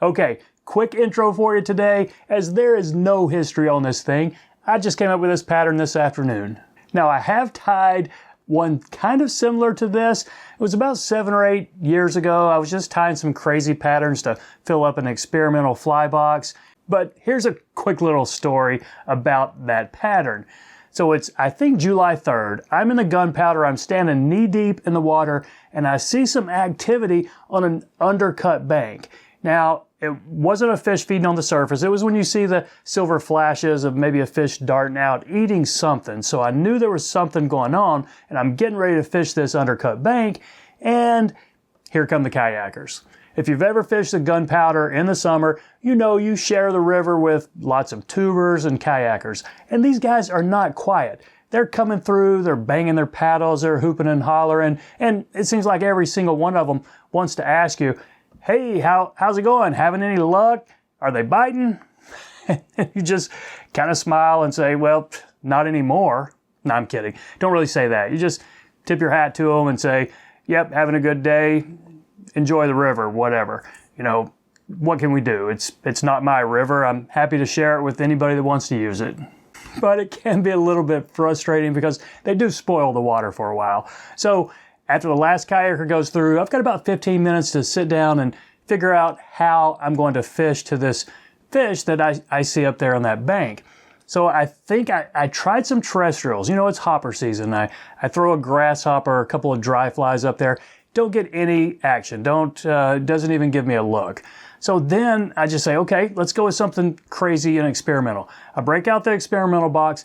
Okay, quick intro for you today, as there is no history on this thing. I just came up with this pattern this afternoon. Now I have tied one kind of similar to this. It was about 7 or 8 years ago. I was just tying some crazy patterns to fill up an experimental fly box. But here's a quick little story about that pattern. So it's, I think, July 3rd. I'm in the gunpowder, I'm standing knee deep in the water, and I see some activity on an undercut bank. Now, it wasn't a fish feeding on the surface. It was when you see the silver flashes of maybe a fish darting out, eating something. So I knew there was something going on, and I'm getting ready to fish this undercut bank, and here come the kayakers. If you've ever fished the gunpowder in the summer, you know you share the river with lots of tubers and kayakers. And these guys are not quiet. They're coming through, they're banging their paddles, they're hooping and hollering, and it seems like every single one of them wants to ask you, hey, how's it going? Having any luck? Are they biting? You just kind of smile and say, well, not anymore. No, I'm kidding. Don't really say that. You just tip your hat to them and say, yep, having a good day. Enjoy the river, whatever. You know, what can we do? It's not my river. I'm happy to share it with anybody that wants to use it. But it can be a little bit frustrating because they do spoil the water for a while. So after the last kayaker goes through, I've got about 15 minutes to sit down and figure out how I'm going to fish to this fish that I see up there on that bank. So I think I tried some terrestrials. You know, it's hopper season. I throw a grasshopper, a couple of dry flies up there. Don't get any action. Doesn't even give me a look. So then I just say, okay, let's go with something crazy and experimental. I break out the experimental box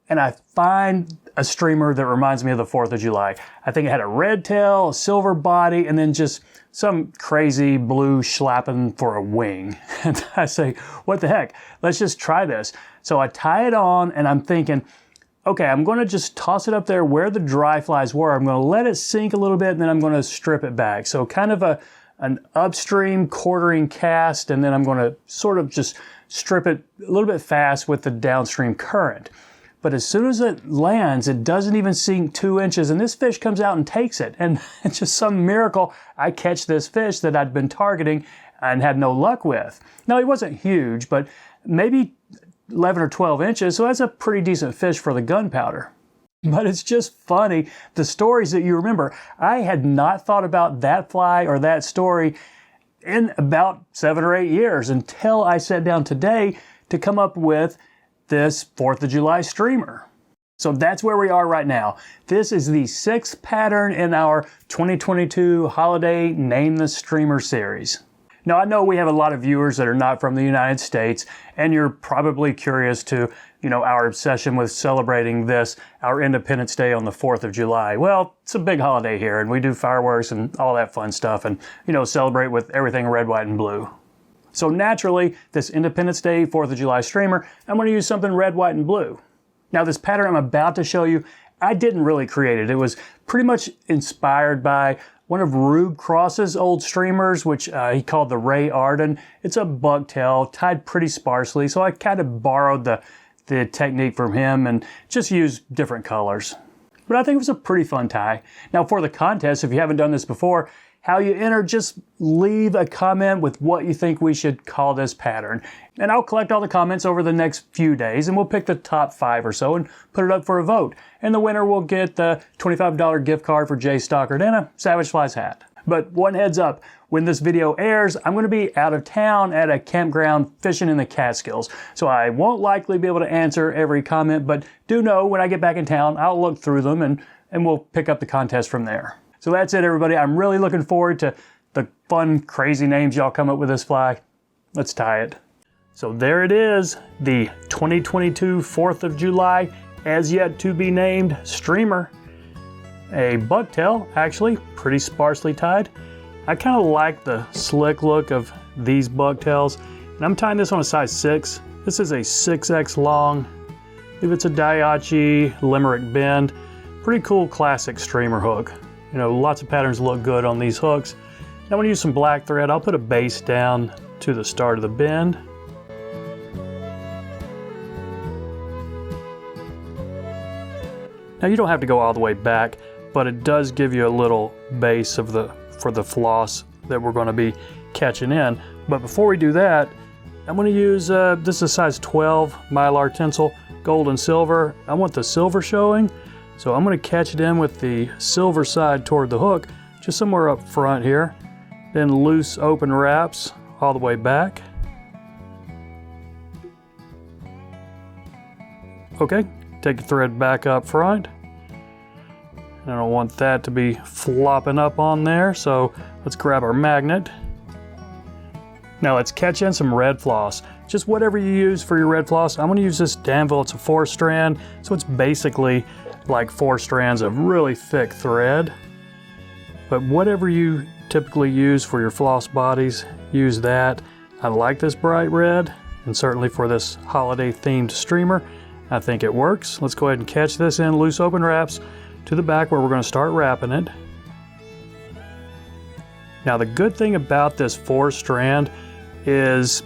and I find a streamer that reminds me of the 4th of July. I think it had a red tail, a silver body, and then just some crazy blue schlappen for a wing. And I say, what the heck? Let's just try this. So I tie it on and I'm thinking, okay, I'm going to just toss it up there where the dry flies were. I'm going to let it sink a little bit and then I'm going to strip it back. So kind of an upstream quartering cast, and then I'm going to sort of just strip it a little bit fast with the downstream current. But as soon as it lands, it doesn't even sink 2 inches, and this fish comes out and takes it. And it's just some miracle I catch this fish that I'd been targeting and had no luck with. Now, he wasn't huge, but maybe 11 or 12 inches, so that's a pretty decent fish for the gunpowder. But it's just funny, the stories that you remember. I had not thought about that fly or that story in about 7 or 8 years until I sat down today to come up with this 4th of July streamer. So that's where we are right now. This is the 6th pattern in our 2022 holiday Name the Streamer series. Now, I know we have a lot of viewers that are not from the United States, and you're probably curious to, our obsession with celebrating this, our Independence Day on the 4th of July. Well, it's a big holiday here, and we do fireworks and all that fun stuff, and, celebrate with everything red, white, and blue. So naturally, this Independence Day, 4th of July streamer, I'm going to use something red, white, and blue. Now, this pattern I'm about to show you, I didn't really create it. It was pretty much inspired by one of Rube Cross's old streamers, which he called the Ray Arden. It's a bucktail, tied pretty sparsely, so I kind of borrowed the technique from him and just used different colors. But I think it was a pretty fun tie. Now, for the contest, if you haven't done this before, how you enter, just leave a comment with what you think we should call this pattern. And I'll collect all the comments over the next few days, and we'll pick the top 5 or so and put it up for a vote. And the winner will get the $25 gift card for Jay Stockard and a Savage Flies hat. But one heads up, when this video airs, I'm going to be out of town at a campground fishing in the Catskills. So I won't likely be able to answer every comment, but do know when I get back in town, I'll look through them and we'll pick up the contest from there. So that's it, everybody. I'm really looking forward to the fun, crazy names y'all come up with this fly. Let's tie it. So there it is, the 2022 4th of July, as yet to be named streamer. A bucktail, actually, pretty sparsely tied. I kind of like the slick look of these bucktails. And I'm tying this on a size 6. This is a 6X long. I believe it's a Daiichi Limerick bend. Pretty cool classic streamer hook. Lots of patterns look good on these hooks. Now I'm going to use some black thread. I'll put a base down to the start of the bend. Now you don't have to go all the way back, but it does give you a little base of for the floss that we're going to be catching in. But before we do that, I'm going to use, this is a size 12 mylar tinsel, gold and silver. I want the silver showing, so I'm going to catch it in with the silver side toward the hook, just somewhere up front here. Then loose open wraps all the way back. Okay, take the thread back up front. I don't want that to be flopping up on there, so let's grab our magnet. Now let's catch in some red floss. Just whatever you use for your red floss. I'm going to use this Danville. It's a 4-strand, so it's basically like 4 strands of really thick thread. But whatever you typically use for your floss bodies, use that. I like this bright red, and certainly for this holiday themed streamer, I think it works. Let's go ahead and catch this in loose open wraps to the back where we're going to start wrapping it. Now the good thing about this 4-strand is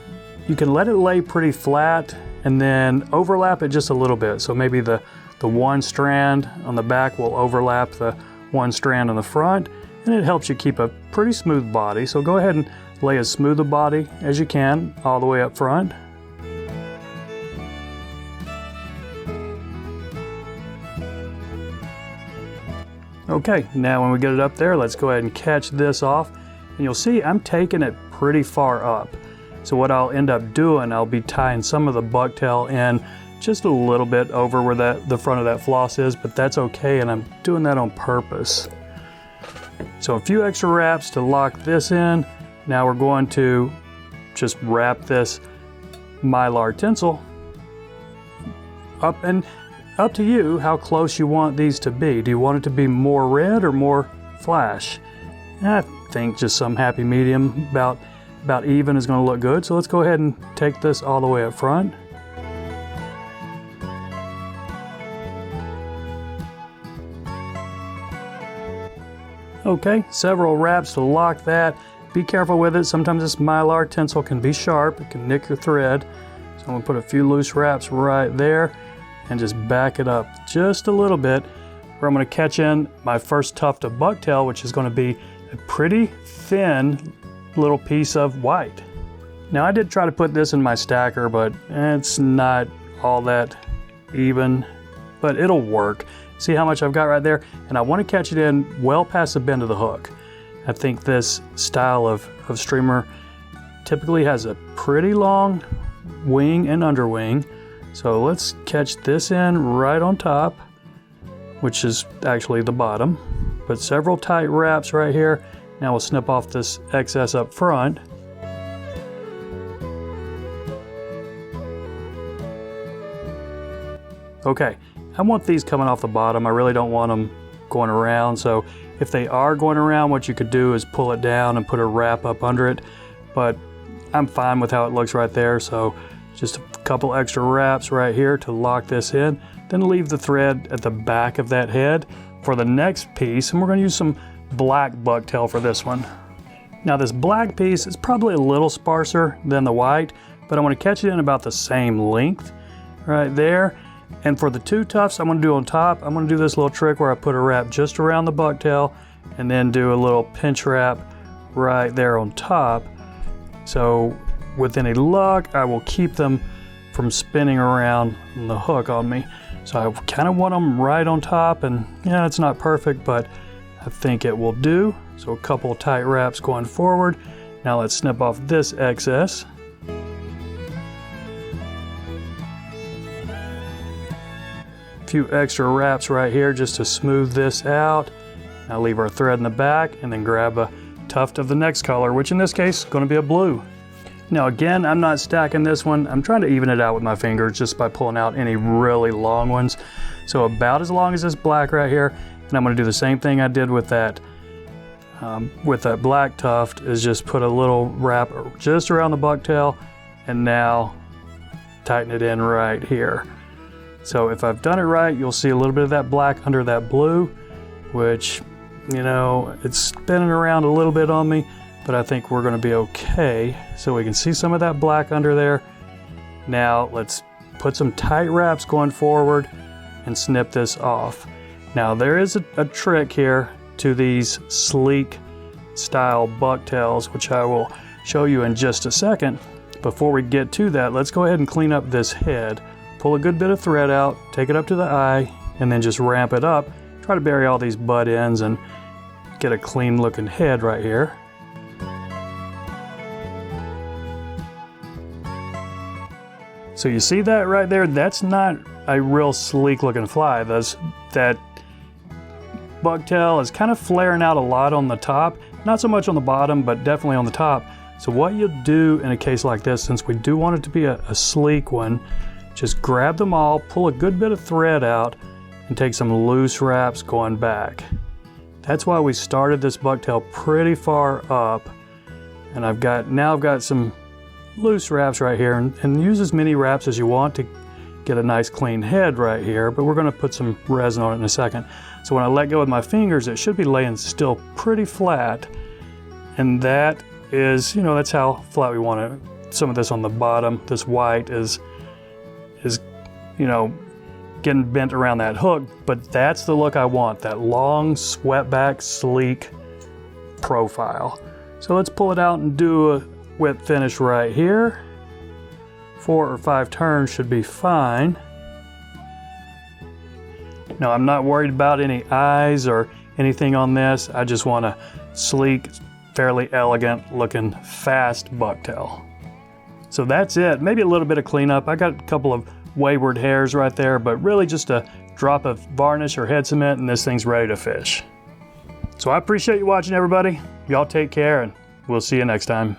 you can let it lay pretty flat and then overlap it just a little bit. So maybe the 1 strand on the back will overlap the 1 strand on the front, and it helps you keep a pretty smooth body. So go ahead and lay as smooth a body as you can all the way up front. Okay, now when we get it up there, let's go ahead and catch this off. And you'll see I'm taking it pretty far up. So what I'll end up doing, I'll be tying some of the bucktail in just a little bit over where the front of that floss is, but that's okay, and I'm doing that on purpose. So a few extra wraps to lock this in. Now we're going to just wrap this mylar tinsel up, and up to you how close you want these to be. Do you want it to be more red or more flash? I think just some happy medium, about even, is going to look good. So let's go ahead and take this all the way up front. Okay, several wraps to lock that. Be careful with it. Sometimes this mylar tinsel can be sharp. It can nick your thread. So I'm going to put a few loose wraps right there and just back it up just a little bit, where I'm going to catch in my first tuft of bucktail, which is going to be a pretty thin little piece of white. Now I did try to put this in my stacker, but it's not all that even, but it'll work. See how much I've got right there? And I want to catch it in well past the bend of the hook. I think this style of streamer typically has a pretty long wing and underwing. So let's catch this in right on top, which is actually the bottom. Put several tight wraps right here. Now we'll snip off this excess up front. Okay, I want these coming off the bottom. I really don't want them going around. So if they are going around, what you could do is pull it down and put a wrap up under it. But I'm fine with how it looks right there. So just a couple extra wraps right here to lock this in. Then leave the thread at the back of that head for the next piece. And we're going to use some black bucktail for this one. Now this black piece is probably a little sparser than the white, but I want to catch it in about the same length right there. And for the 2 tufts I'm going to do on top, I'm going to do this little trick where I put a wrap just around the bucktail and then do a little pinch wrap right there on top. So with any luck, I will keep them from spinning around the hook on me. So I kind of want them right on top, and yeah, it's not perfect, but I think it will do. So a couple tight wraps going forward. Now let's snip off this excess. A few extra wraps right here just to smooth this out. Now leave our thread in the back and then grab a tuft of the next color, which in this case is going to be a blue. Now again, I'm not stacking this one. I'm trying to even it out with my fingers just by pulling out any really long ones. So about as long as this black right here. And I'm going to do the same thing I did with that black tuft, is just put a little wrap just around the bucktail and now tighten it in right here. So if I've done it right, you'll see a little bit of that black under that blue, which, you know, it's spinning around a little bit on me, but I think we're going to be okay. So we can see some of that black under there. Now let's put some tight wraps going forward and snip this off. Now there is a trick here to these sleek style bucktails, which I will show you in just a second. Before we get to that, let's go ahead and clean up this head. Pull a good bit of thread out, take it up to the eye, and then just ramp it up. Try to bury all these butt ends and get a clean looking head right here. So you see that right there? That's not a real sleek looking fly. That bucktail is kind of flaring out a lot on the top. Not so much on the bottom, but definitely on the top. So what you'll do in a case like this, since we do want it to be a sleek one, just grab them all, pull a good bit of thread out, and take some loose wraps going back. That's why we started this bucktail pretty far up. And I've got some loose wraps right here, and use as many wraps as you want to get a nice clean head right here, but we're gonna put some resin on it in a second. So when I let go with my fingers, it should be laying still pretty flat. And that is, you know, that's how flat we want it. Some of this on the bottom, this white is, you know, getting bent around that hook, but that's the look I want, that long, swept back, sleek profile. So let's pull it out and do a whip finish right here. 4 or 5 turns should be fine. Now I'm not worried about any eyes or anything on this. I just want a sleek, fairly elegant looking fast bucktail. So that's it. Maybe a little bit of cleanup. I got a couple of wayward hairs right there, but really just a drop of varnish or head cement and this thing's ready to fish. So I appreciate you watching, everybody. Y'all take care and we'll see you next time.